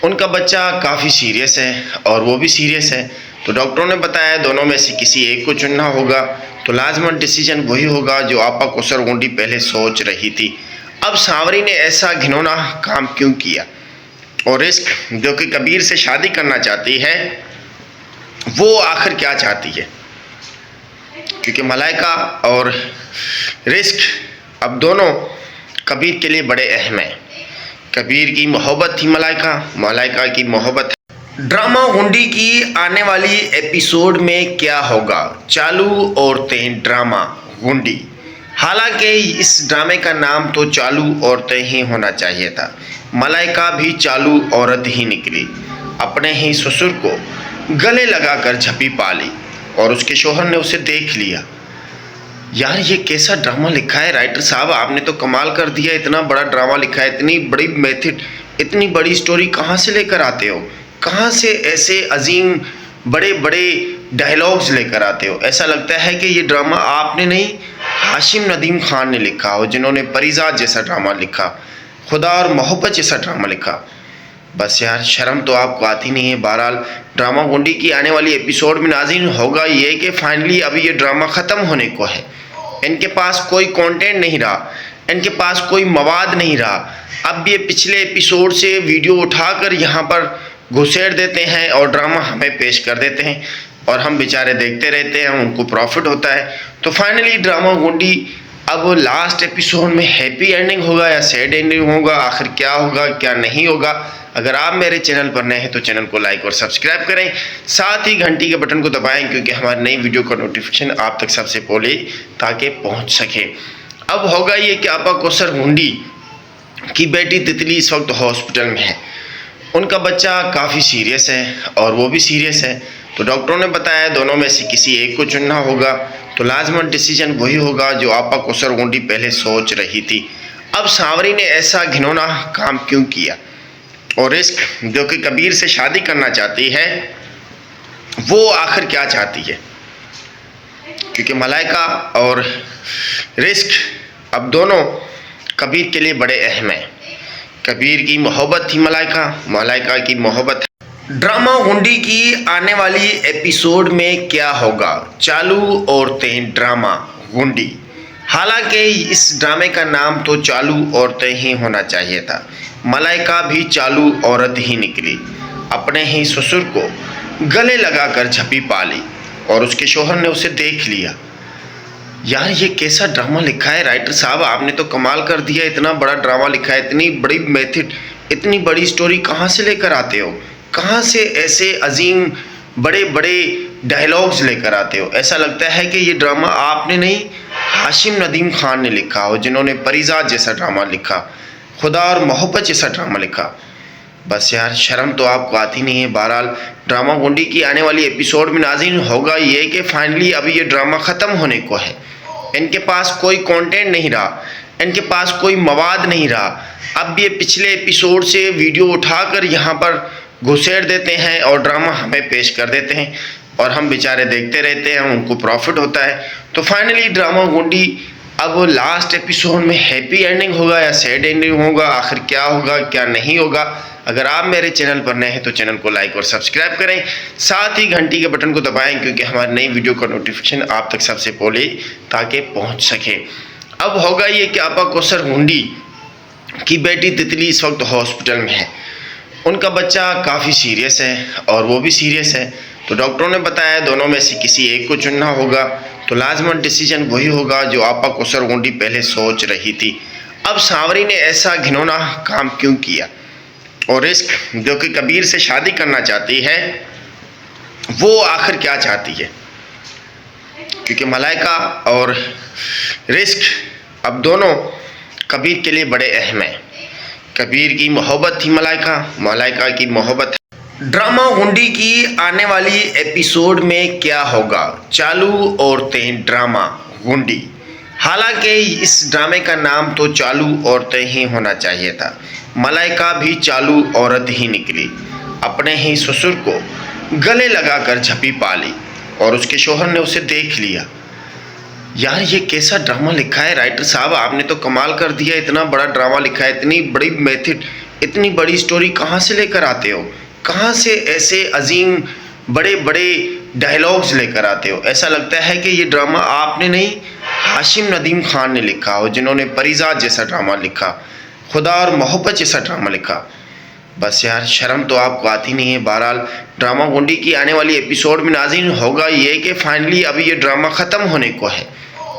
उनका बच्चा काफ़ी सीरियस है और वो भी सीरियस है। तो डॉक्टरों ने बताया दोनों में से किसी एक को चुनना होगा। तो लाजमन डिसीजन वही होगा जो आपा कौसर गोंडी पहले सोच रही थी। अब सांवरी ने ऐसा घिनौना काम क्यों किया, और रिस्क जो कि कबीर से शादी करना चाहती है वो आखिर क्या चाहती है, क्योंकि मलाइका और रिस्क अब दोनों कबीर के लिए बड़े अहम हैं। कबीर की मोहब्बत थी मलाइका, मलाइका की मोहब्बत। ड्रामा गुंडी की आने वाली एपिसोड में क्या होगा? चालू औरतें ड्रामा गुंडी। हालांकि इस ड्रामे का नाम तो चालू औरतें ही होना चाहिए था। मलाइका भी चालू औरत ही निकली, अपने ही ससुर को गले लगाकर झपी पा ली और उसके शोहर ने उसे देख लिया। यार ये कैसा ड्रामा लिखा है राइटर साहब, आपने तो कमाल कर दिया। इतना बड़ा ड्रामा लिखा है, इतनी बड़ी मेथड, इतनी बड़ी स्टोरी कहाँ से लेकर आते हो? कहाँ से ऐसे अजीम बड़े बड़े डायलॉग्स लेकर आते हो? ऐसा लगता है कि ये ड्रामा आपने नहीं, हाशिम नदीम खान ने लिखा हो, जिन्होंने परिजात जैसा ड्रामा लिखा, खुदा और मोहब्बत जैसा ड्रामा लिखा। बस यार शर्म तो आपको आती नहीं है। बहरहाल ड्रामा गुंडी की आने वाली एपिसोड में नाज़रीन होगा ये कि फाइनली अभी ये ड्रामा ख़त्म होने को है। इनके पास कोई कंटेंट नहीं रहा, इनके पास कोई मवाद नहीं रहा। अब ये पिछले एपिसोड से वीडियो उठाकर यहाँ पर घुसेड़ देते हैं और ड्रामा हमें पेश कर देते हैं और हम बेचारे देखते रहते हैं, उनको प्रॉफिट होता है। तो फाइनली ड्रामा गुंडी अब लास्ट एपिसोड में हैप्पी एंडिंग होगा या सैड एंडिंग होगा, आखिर क्या होगा क्या नहीं होगा? अगर आप मेरे चैनल पर नए हैं तो चैनल को लाइक और सब्सक्राइब करें, साथ ही घंटी के बटन को दबाएं, क्योंकि हमारी नई वीडियो का नोटिफिकेशन आप तक सबसे पहले ताकि पहुंच सके। अब होगा ये कि आपा कौसर गोंडी की बेटी तितली इस वक्त हॉस्पिटल में है। उनका बच्चा काफ़ी सीरियस है और वो भी सीरियस है। तो डॉक्टरों ने बताया दोनों में से किसी एक को चुनना होगा। तो लाजमन डिसीजन वही होगा जो आपा कौसर गोंडी पहले सोच रही थी। अब सांवरी ने ऐसा घिनौना काम क्यों किया, और रिस्क जो कि कबीर से शादी करना चाहती है वो आखिर क्या चाहती है, क्योंकि मलाइका और रिस्क अब दोनों कबीर के लिए बड़े अहम हैं। कबीर की मोहब्बत थी मलाइका, मलाइका की मोहब्बत। ड्रामा गुंडी की आने वाली एपिसोड में क्या होगा? चालू औरतें ड्रामा गुंडी। हालांकि इस ड्रामे का नाम तो चालू औरतें ही होना चाहिए था। मलाइका भी चालू औरत ही निकली, अपने ही ससुर को गले लगाकर झपी पा ली और उसके शोहर ने उसे देख लिया। यार ये कैसा ड्रामा लिखा है राइटर साहब, आपने तो कमाल कर दिया। इतना बड़ा ड्रामा लिखा है, इतनी बड़ी मेथड, इतनी बड़ी स्टोरी कहाँ से लेकर आते हो? कहाँ से ऐसे अजीम बड़े बड़े डायलॉग्स लेकर आते हो? ऐसा लगता है कि ये ड्रामा आपने नहीं, हाशिम नदीम खान ने लिखा हो, जिन्होंने परिजात जैसा ड्रामा लिखा, खुदा और मोहब्बत जैसा ड्रामा लिखा। बस यार शर्म तो आपको आती नहीं है। बहरहाल ड्रामा गुंडी की आने वाली एपिसोड में नाज़रीन होगा ये कि फाइनली अभी ये ड्रामा ख़त्म होने को है। इनके पास कोई कंटेंट नहीं रहा, इनके पास कोई मवाद नहीं रहा। अब ये पिछले एपिसोड से वीडियो उठाकर यहाँ पर घुसेड़ देते हैं और ड्रामा हमें पेश कर देते हैं और हम बेचारे देखते रहते हैं, उनको प्रॉफिट होता है। तो फाइनली ड्रामा गुंडी अब लास्ट एपिसोड में हैप्पी एंडिंग होगा या सैड एंडिंग होगा, आखिर क्या होगा क्या नहीं होगा? अगर आप मेरे चैनल पर नए हैं तो चैनल को लाइक और सब्सक्राइब करें, साथ ही घंटी के बटन को दबाएं, क्योंकि हमारी नई वीडियो का नोटिफिकेशन आप तक सबसे पहले ताकि पहुंच सके। अब होगा ये कि आपा कौसर गोंडी की बेटी तितली इस वक्त हॉस्पिटल में है। उनका बच्चा काफ़ी सीरियस है और वो भी सीरियस है। तो डॉक्टरों ने बताया दोनों में से किसी एक को चुनना होगा। तो लाजमन डिसीजन वही होगा जो आपा कौसर गोंडी पहले सोच रही थी। अब सांवरी ने ऐसा घिनौना काम क्यों किया, और रिस्क जो कि कबीर से शादी करना चाहती है वो आखिर क्या चाहती है, क्योंकि मलाइका और रिस्क अब दोनों कबीर के लिए बड़े अहम हैं। कबीर की मोहब्बत थी मलाइका, मलाइका की मोहब्बत। ड्रामा गुंडी की आने वाली एपिसोड में क्या होगा? चालू औरतें ड्रामा गुंडी। हालांकि इस ड्रामे का नाम तो चालू औरतें ही होना चाहिए था। मलाइका भी चालू औरत ही निकली, अपने ही ससुर को गले लगाकर झपी पा ली और उसके शोहर ने उसे देख लिया। यार ये कैसा ड्रामा लिखा है राइटर साहब, आपने तो कमाल कर दिया। इतना बड़ा ड्रामा लिखा है, इतनी बड़ी मेथड, इतनी बड़ी स्टोरी कहाँ से लेकर आते हो? कहाँ से ऐसे अजीम बड़े बड़े डायलॉग्स लेकर आते हो? ऐसा लगता है कि ये ड्रामा आपने नहीं, हाशिम नदीम खान ने लिखा हो, जिन्होंने परिजात जैसा ड्रामा लिखा, खुदा और मोहब्बत जैसा ड्रामा लिखा। बस यार, शर्म तो आपको आती नहीं है। बहरहाल ड्रामा गुंडी की आने वाली एपिसोड में नाज़रीन होगा ये कि फाइनली अभी ये ड्रामा ख़त्म होने को है।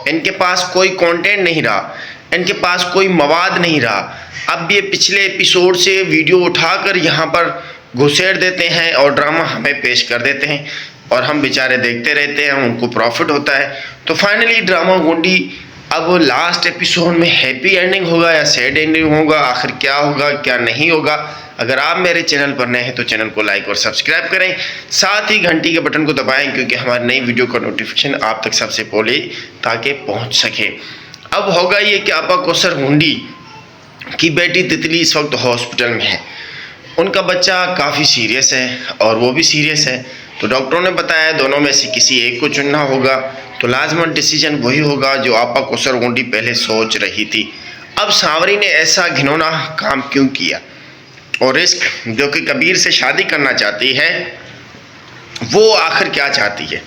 इनके पास कोई कंटेंट नहीं रहा, इनके पास कोई मवाद नहीं रहा। अब ये पिछले एपिसोड से वीडियो उठाकर यहाँ पर घुसेड़ देते हैं और ड्रामा हमें पेश कर देते हैं और हम बेचारे देखते रहते हैं, उनको प्रॉफिट होता है। तो फाइनली ड्रामा गुंडी अब लास्ट एपिसोड में हैप्पी एंडिंग होगा या सैड एंडिंग होगा, आखिर क्या होगा क्या नहीं होगा। अगर आप मेरे चैनल पर नए हैं तो चैनल को लाइक और सब्सक्राइब करें, साथ ही घंटी के बटन को दबाएं क्योंकि हमारी नई वीडियो का नोटिफिकेशन आप तक सबसे पहले ताकि पहुंच सके। अब होगा ये कि आपा कौसर गुंडी की बेटी तितली इस वक्त हॉस्पिटल में है। उनका बच्चा काफ़ी सीरियस है और वो भी सीरियस है। तो डॉक्टरों ने बताया दोनों में से किसी एक को चुनना होगा, तो लाजमन डिसीजन वही होगा जो आपा कौसर गुंडी पहले सोच रही थी। अब सांवरी ने ऐसा घिनौना काम क्यों किया, और रिस्क जो कि कबीर से शादी करना चाहती है वो आखिर क्या चाहती है?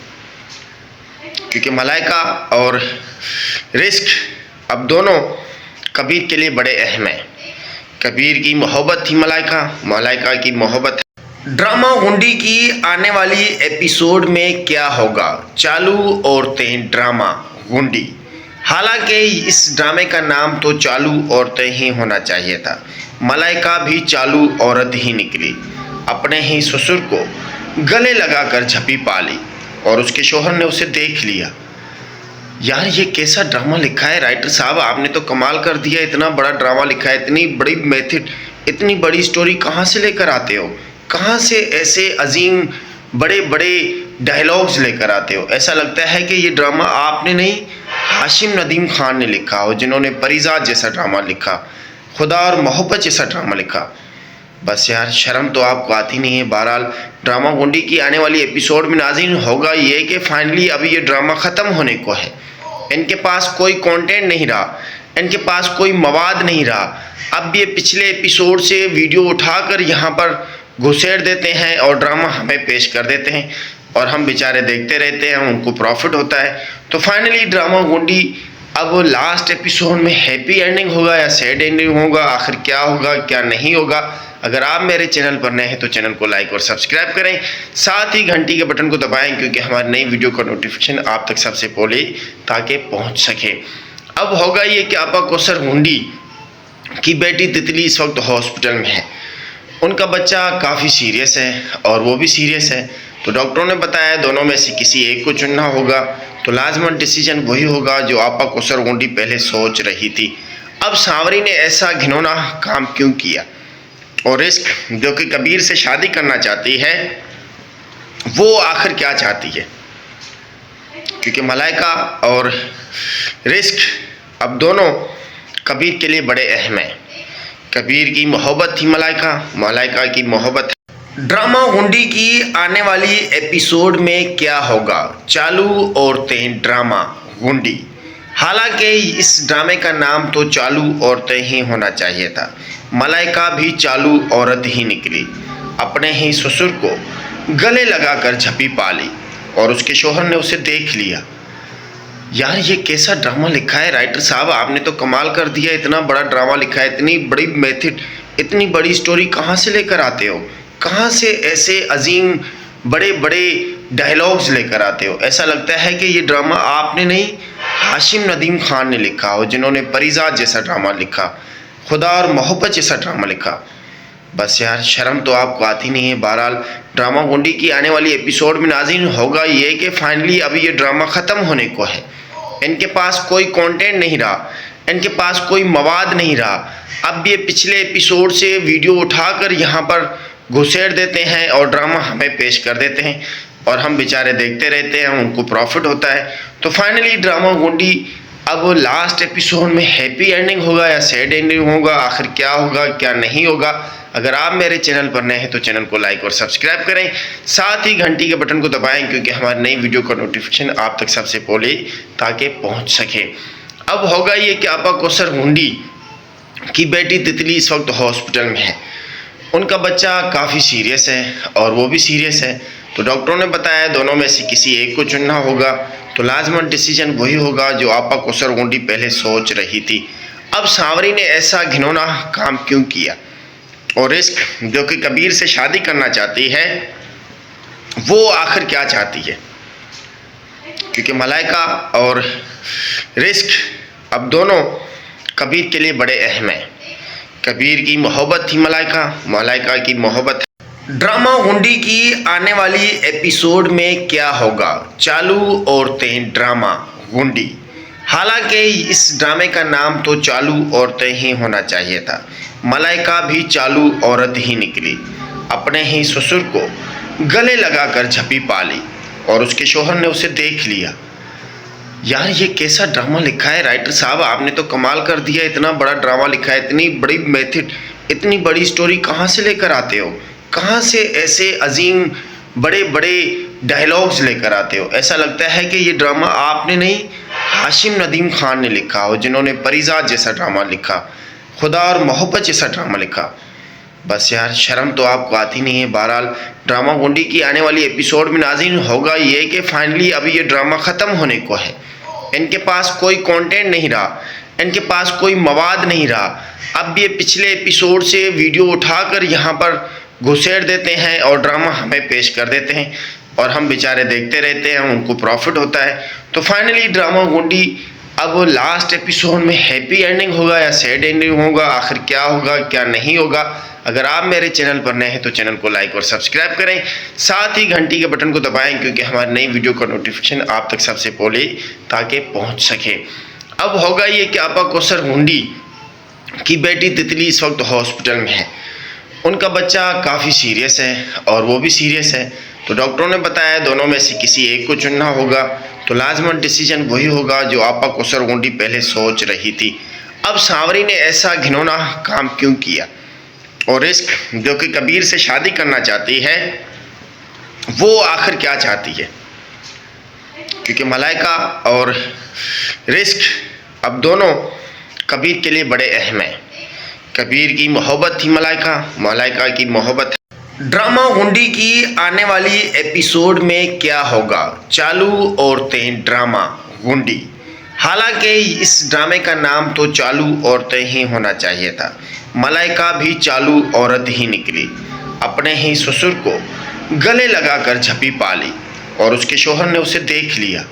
क्योंकि मलाइका और रिस्क अब दोनों कबीर के लिए बड़े अहम हैं। कबीर की मोहब्बत थी मलाइका, मलाइका की मोहब्बत। ड्रामा गुंडी की आने वाली एपिसोड में क्या होगा? चालू औरतें ड्रामा गुंडी। हालांकि इस ड्रामे का नाम तो चालू औरतें ही होना चाहिए था। मलाइका भी चालू औरत ही निकली, अपने ही ससुर को गले लगाकर झपी पा ली और उसके शोहर ने उसे देख लिया। यार ये कैसा ड्रामा लिखा है राइटर साहब, आपने तो कमाल कर दिया। इतना बड़ा ड्रामा लिखा है, इतनी बड़ी मेथड, इतनी बड़ी स्टोरी कहाँ से लेकर आते हो? कहाँ से ऐसे अजीम बड़े बड़े डायलॉग्स लेकर आते हो? ऐसा लगता है कि ये ड्रामा आपने नहीं, हाशिम नदीम खान ने लिखा हो, जिन्होंने परिजात जैसा ड्रामा लिखा, खुदा और मोहब्बत जैसा ड्रामा लिखा। बस यार, शर्म तो आपको आती नहीं है। बहरहाल ड्रामा गुंडी की आने वाली एपिसोड में नाज़रीन होगा ये कि फाइनली अभी ये ड्रामा ख़त्म होने को है। इनके पास कोई कंटेंट नहीं रहा, इनके पास कोई मवाद नहीं रहा। अब ये पिछले एपिसोड से वीडियो उठाकर यहाँ पर घुसेड़ देते हैं और ड्रामा हमें पेश कर देते हैं और हम बेचारे देखते रहते हैं, उनको प्रॉफिट होता है। तो फाइनली ड्रामा गुंडी अब लास्ट एपिसोड में हैप्पी एंडिंग होगा या सैड एंडिंग होगा, आखिर क्या होगा क्या नहीं होगा। अगर आप मेरे चैनल पर नए हैं तो चैनल को लाइक और सब्सक्राइब करें, साथ ही घंटी के बटन को दबाएं क्योंकि हमारी नई वीडियो का नोटिफिकेशन आप तक सबसे पहले ताकि पहुंच सके। अब होगा ये कि आपा कौसर गुंडी की बेटी तितली इस वक्त हॉस्पिटल में है। उनका बच्चा काफ़ी सीरियस है और वो भी सीरियस है। तो डॉक्टरों ने बताया दोनों में से किसी एक को चुनना होगा, तो लाजमन डिसीजन वही होगा जो आपा कौसर गुंडी पहले सोच रही थी। अब सांवरी ने ऐसा घिनौना काम क्यों किया, और रिस्क जो कि कबीर से शादी करना चाहती है वो आखिर क्या चाहती है? क्योंकि मलाइका और रिस्क अब दोनों कबीर के लिए बड़े अहम हैं। कबीर की मोहब्बत थी मलाइका, मलाइका की मोहब्बत। ड्रामा गुंडी की आने वाली एपिसोड में क्या होगा? चालू औरतें ड्रामा गुंडी। हालांकि इस ड्रामे का नाम तो चालू औरतें ही होना चाहिए था। मलाइका भी चालू औरत ही निकली, अपने ही ससुर को गले लगाकर झपी पा ली और उसके शोहर ने उसे देख लिया। यार ये कैसा ड्रामा लिखा है राइटर साहब, आपने तो कमाल कर दिया। इतना बड़ा ड्रामा लिखा है, इतनी बड़ी मेथड, इतनी बड़ी स्टोरी कहाँ से लेकर आते हो? कहाँ से ऐसे अजीम बड़े बड़े डायलॉग्स लेकर आते हो? ऐसा लगता है कि ये ड्रामा आपने नहीं, हाशिम नदीम खान ने लिखा हो, जिन्होंने परिजात जैसा ड्रामा लिखा, खुदा और मोहब्बत जैसा ड्रामा लिखा। बस यार, शर्म तो आपको आती नहीं है। बहरहाल ड्रामा गुंडी की आने वाली एपिसोड में नाज़रीन होगा ये कि फाइनली अभी ये ड्रामा ख़त्म होने को है। इनके पास कोई कंटेंट नहीं रहा, इनके पास कोई मवाद नहीं रहा। अब ये पिछले एपिसोड से वीडियो उठाकर यहाँ पर घुसेड़ देते हैं और ड्रामा हमें पेश कर देते हैं और हम बेचारे देखते रहते हैं, उनको प्रॉफिट होता है। तो फाइनली ड्रामा गुंडी अब लास्ट एपिसोड में हैप्पी एंडिंग होगा या सैड एंडिंग होगा, आखिर क्या होगा क्या नहीं होगा। अगर आप मेरे चैनल पर नए हैं तो चैनल को लाइक और सब्सक्राइब करें, साथ ही घंटी के बटन को दबाएं क्योंकि हमारी नई वीडियो का नोटिफिकेशन आप तक सबसे पहले ताकि पहुंच सके। अब होगा ये कि आपा कौसर गुंडी कि बेटी तितली इस वक्त हॉस्पिटल में है। उनका बच्चा काफ़ी सीरियस है और वो भी सीरियस है। तो डॉक्टरों ने बताया दोनों में से किसी एक को चुनना होगा। तो लाजमन डिसीजन वही होगा जो आपा कौसर गोंडी पहले सोच रही थी। अब सांवरी ने ऐसा घिनौना काम क्यों किया, और रिस्क जो कि कबीर से शादी करना चाहती है वो आखिर क्या चाहती है, क्योंकि मलाइका और रिस्क अब दोनों कबीर के लिए बड़े अहम हैं। कबीर की मोहब्बत थी मलाइका, मलाइका की मोहब्बत। ड्रामा गुंडी की आने वाली एपिसोड में क्या होगा, चालू औरतें ड्रामा गुंडी। हालांकि इस ड्रामे का नाम तो चालू औरतें ही होना चाहिए था। मलाइका भी चालू औरत ही निकली, अपने ही ससुर को गले लगाकर झपी पाली और उसके शोहर ने उसे देख लिया। यार ये कैसा ड्रामा लिखा है राइटर साहब, आपने तो कमाल कर दिया। इतना बड़ा ड्रामा लिखा है, इतनी बड़ी मेथड, इतनी बड़ी स्टोरी कहाँ से लेकर आते हो, कहाँ से ऐसे अजीम बड़े बड़े डायलॉग्स लेकर आते हो। ऐसा लगता है कि ये ड्रामा आपने नहीं, हाशिम नदीम खान ने लिखा हो, जिन्होंने परिजात जैसा ड्रामा लिखा, खुदा और मोहब्बत जैसा ड्रामा लिखा। बस यार शर्म तो आपको आती नहीं है। बहरहाल ड्रामा गुंडी की आने वाली एपिसोड में नाज़रीन होगा ये कि फाइनली अभी ये ड्रामा ख़त्म होने को है। इनके पास कोई कंटेंट नहीं रहा, इनके पास कोई मवाद नहीं रहा। अब ये पिछले एपिसोड से वीडियो उठाकर यहाँ पर घुसेड़ देते हैं और ड्रामा हमें पेश कर देते हैं और हम बेचारे देखते रहते हैं, उनको प्रॉफिट होता है। तो फाइनली ड्रामा गुंडी अब लास्ट एपिसोड में हैप्पी एंडिंग होगा या सैड एंडिंग होगा, आखिर क्या होगा क्या नहीं होगा। अगर आप मेरे चैनल पर नए हैं तो चैनल को लाइक और सब्सक्राइब करें, साथ ही घंटी के बटन को दबाएं, क्योंकि हमारी नई वीडियो का नोटिफिकेशन आप तक सबसे पहले ताकि पहुंच सके। अब होगा ये कि आपा कौसर गुंडी की बेटी तितली इस वक्त हॉस्पिटल में है। उनका बच्चा काफ़ी सीरियस है और वो भी सीरियस है। तो डॉक्टरों ने बताया दोनों में से किसी एक को चुनना होगा। तो लाजमन डिसीजन वही होगा जो आपा कौसर गुंडी पहले सोच रही थी। अब सांवरी ने ऐसा घिनौना काम क्यों किया, और रिस्क जो कि कबीर से शादी करना चाहती है वो आखिर क्या चाहती है, क्योंकि मलाइका और रिस्क अब दोनों कबीर के लिए बड़े अहम हैं। कबीर की मोहब्बत थी मलाइका, मलाइका की मोहब्बत। ड्रामा गुंडी की आने वाली एपिसोड में क्या होगा, चालू औरतें ड्रामा गुंडी। हालांकि इस ड्रामे का नाम तो चालू औरतें ही होना चाहिए था। मलाइका भी चालू औरत ही निकली, अपने ही ससुर को गले लगाकर झपी पाली और उसके शोहर ने उसे देख लिया।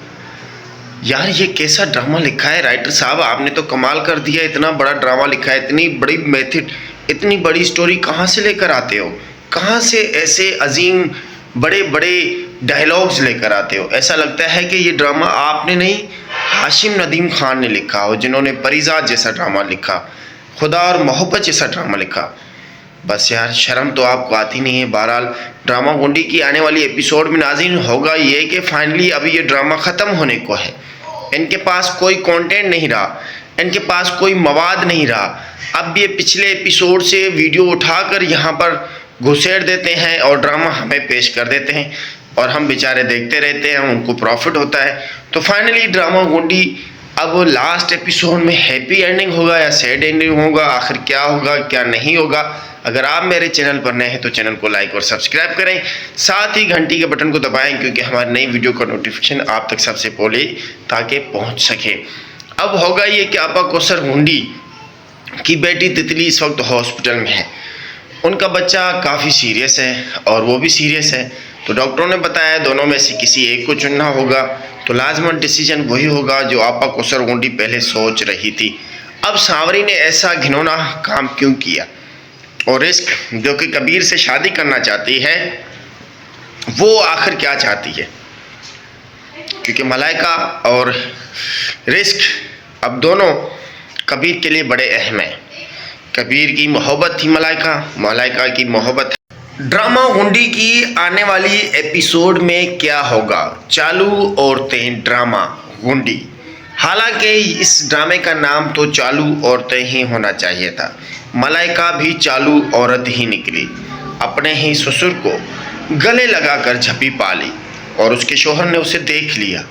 यार ये कैसा ड्रामा लिखा है राइटर साहब, आपने तो कमाल कर दिया। इतना बड़ा ड्रामा लिखा है, इतनी बड़ी मेथड, इतनी बड़ी स्टोरी कहाँ से लेकर आते हो, कहाँ से ऐसे अजीम बड़े बड़े डायलॉग्स लेकर आते हो। ऐसा लगता है कि ये ड्रामा आपने नहीं, हाशिम नदीम खान ने लिखा हो, जिन्होंने परिजात जैसा ड्रामा लिखा, खुदा और मोहब्बत जैसा ड्रामा लिखा। बस यार शर्म तो आपको आती नहीं है। बहरहाल ड्रामा गुंडी की आने वाली एपिसोड में नाज़रीन होगा ये कि फाइनली अभी ये ड्रामा ख़त्म होने को है। इनके पास कोई कंटेंट नहीं रहा, इनके पास कोई मवाद नहीं रहा। अब ये पिछले एपिसोड से वीडियो उठाकर यहाँ पर घुसेड़ देते हैं और ड्रामा हमें पेश कर देते हैं और हम बेचारे देखते रहते हैं, उनको प्रॉफिट होता है। तो फाइनली ड्रामा गुंडी अब लास्ट एपिसोड में हैप्पी एंडिंग होगा या सैड एंडिंग होगा, आखिर क्या होगा क्या नहीं होगा। अगर आप मेरे चैनल पर नए हैं तो चैनल को लाइक और सब्सक्राइब करें, साथ ही घंटी के बटन को दबाएं, क्योंकि हमारी नई वीडियो का नोटिफिकेशन आप तक सबसे पहले ताकि पहुंच सके। अब होगा ये कि आपा कौसर गुंडी की बेटी तितली इस वक्त हॉस्पिटल में है। उनका बच्चा काफ़ी सीरियस है और वो भी सीरियस है। तो डॉक्टरों ने बताया दोनों में से किसी एक को चुनना होगा। तो लाजमन डिसीजन वही होगा जो आपा कौसर गुंडी पहले सोच रही थी। अब सांवरी ने ऐसा घिनौना काम क्यों किया, और रिस्क जो कि कबीर से शादी करना चाहती है वो आखिर क्या चाहती है, क्योंकि मलाइका और रिस्क अब दोनों कबीर के लिए बड़े अहम हैं। कबीर की मोहब्बत थी मलाइका, मलाइका की मोहब्बत। ड्रामा गुंडी की आने वाली एपिसोड में क्या होगा, चालू औरतें ड्रामा गुंडी। हालांकि इस ड्रामे का नाम तो चालू औरतें ही होना चाहिए था। मलाइका भी चालू औरत ही निकली, अपने ही ससुर को गले लगाकर झपी पाली और उसके शोहर ने उसे देख लिया।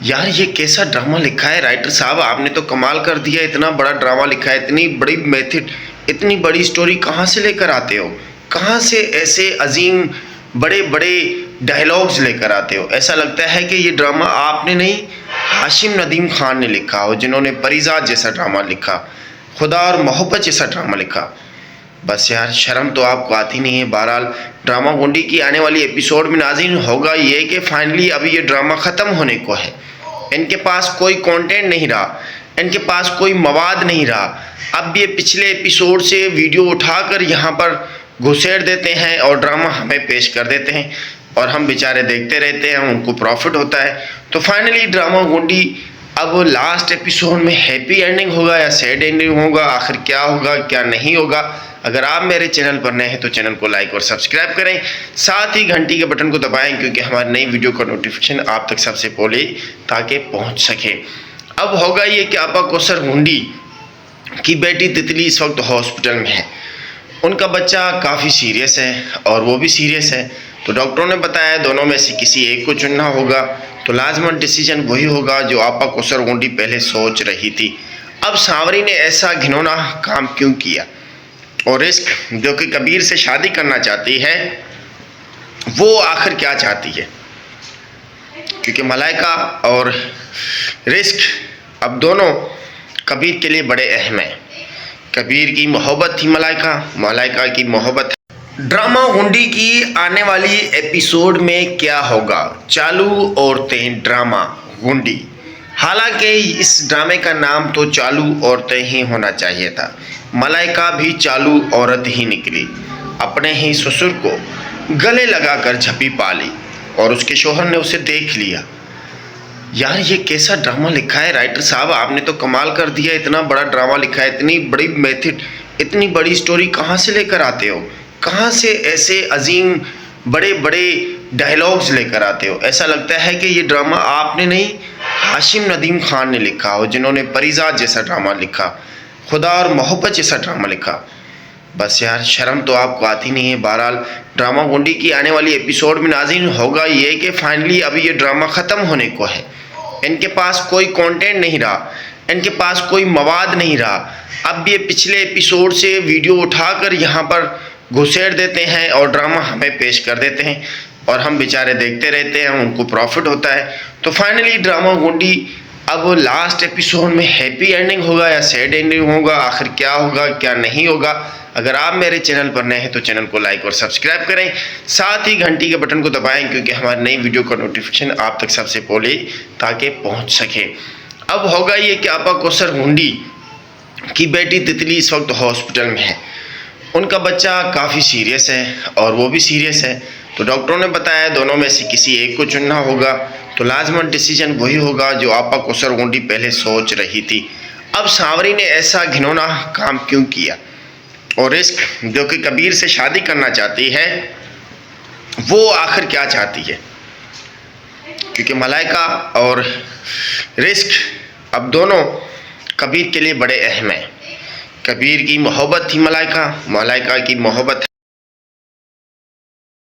यार ये कैसा ड्रामा लिखा है राइटर साहब, आपने तो कमाल कर दिया। इतना बड़ा ड्रामा लिखा है, इतनी बड़ी मेथड, इतनी बड़ी स्टोरी कहाँ से लेकर आते हो? कहाँ से ऐसे अजीम बड़े बड़े डायलॉग्स लेकर आते हो? ऐसा लगता है कि ये ड्रामा आपने नहीं, हाशिम नदीम खान ने लिखा हो, जिन्होंने परिजात जैसा ड्रामा लिखा, खुदा और मोहब्बत जैसा ड्रामा लिखा। बस यार शर्म तो आपको आती नहीं है। बहरहाल ड्रामा गुंडी की आने वाली एपिसोड में नाज़रीन होगा ये कि फाइनली अभी ये ड्रामा ख़त्म होने को है। इनके पास कोई कंटेंट नहीं रहा, इनके पास कोई मवाद नहीं रहा। अब ये पिछले एपिसोड से वीडियो उठाकर यहाँ पर घुसेड़ देते हैं और ड्रामा हमें पेश कर देते हैं और हम बेचारे देखते रहते हैं, उनको प्रॉफिट होता है। तो फाइनली ड्रामा गुंडी अब लास्ट एपिसोड में हैप्पी एंडिंग होगा या सैड एंडिंग होगा, आखिर क्या होगा क्या नहीं होगा? अगर आप मेरे चैनल पर नए हैं तो चैनल को लाइक और सब्सक्राइब करें, साथ ही घंटी के बटन को दबाएं क्योंकि हमारी नई वीडियो का नोटिफिकेशन आप तक सबसे पहले ताकि पहुंच सके। अब होगा ये कि आपा कौसर गुंडी की बेटी तितली इस वक्त हॉस्पिटल में है। उनका बच्चा काफ़ी सीरियस है और वो भी सीरियस है, तो डॉक्टरों ने बताया दोनों में से किसी एक को चुनना होगा। तो लाजमन डिसीजन वही होगा जो आपा कौसर गुंडी पहले सोच रही थी। अब सांवरी ने ऐसा घिनौना काम क्यों किया? और रिस्क जो कि कबीर से शादी करना चाहती है, वो आखिर क्या चाहती है? क्योंकि मलाइका और रिस्क अब दोनों कबीर के लिए बड़े अहम हैं। कबीर की मोहब्बत थी मलाइका, मलाइका की मोहब्बत। ड्रामा गुंडी की आने वाली एपिसोड में क्या होगा? चालू औरतें ड्रामा गुंडी। हालांकि इस ड्रामे का नाम तो चालू औरतें ही होना चाहिए था। मलाइका भी चालू औरत ही निकली, अपने ही ससुर को गले लगाकर झपी पा ली और उसके शोहर ने उसे देख लिया। यार ये कैसा ड्रामा लिखा है राइटर साहब, आपने तो कमाल कर दिया। इतना बड़ा ड्रामा लिखा है, इतनी बड़ी मेथड, इतनी बड़ी स्टोरी कहाँ से लेकर आते हो? कहाँ से ऐसे अजीम बड़े बड़े डायलॉग्स लेकर आते हो? ऐसा लगता है कि ये ड्रामा आपने नहीं, हाशिम नदीम खान ने लिखा हो, जिन्होंने परिजात जैसा ड्रामा लिखा, खुदा और मोहब्बत जैसा ड्रामा लिखा। बस यार शर्म तो आपको आती नहीं है। बहरहाल ड्रामा गुंडी की आने वाली एपिसोड में नाज़रीन होगा ये कि फाइनली अभी ये ड्रामा ख़त्म होने को है। इनके पास कोई कंटेंट नहीं रहा, इनके पास कोई मवाद नहीं रहा। अब ये पिछले एपिसोड से वीडियो उठाकर यहाँ पर घुसेड़ देते हैं और ड्रामा हमें पेश कर देते हैं और हम बेचारे देखते रहते हैं, उनको प्रॉफिट होता है। तो फाइनली ड्रामा गुंडी अब लास्ट एपिसोड में हैप्पी एंडिंग होगा या सैड एंडिंग होगा, आखिर क्या होगा क्या नहीं होगा? अगर आप मेरे चैनल पर नए हैं तो चैनल को लाइक और सब्सक्राइब करें, साथ ही घंटी के बटन को दबाएं क्योंकि हमारी नई वीडियो का नोटिफिकेशन आप तक सबसे पहले ताकि पहुंच सके। अब होगा ये कि आपा कौसर गुंडी की बेटी तितली इस वक्त हॉस्पिटल में है। उनका बच्चा काफ़ी सीरियस है और वो भी सीरियस है, तो डॉक्टरों ने बताया दोनों में से किसी एक को चुनना होगा। तो लाजमन डिसीजन वही होगा जो आपा कौसर गुंडी पहले सोच रही थी। अब सांवरी ने ऐसा घिनौना काम क्यों किया? और रिस्क जो कि कबीर से शादी करना चाहती है, वो आखिर क्या चाहती है? क्योंकि मलाइका और रिस्क अब दोनों कबीर के लिए बड़े अहम हैं। कबीर की मोहब्बत थी मलाइका, मलाइका की मोहब्बत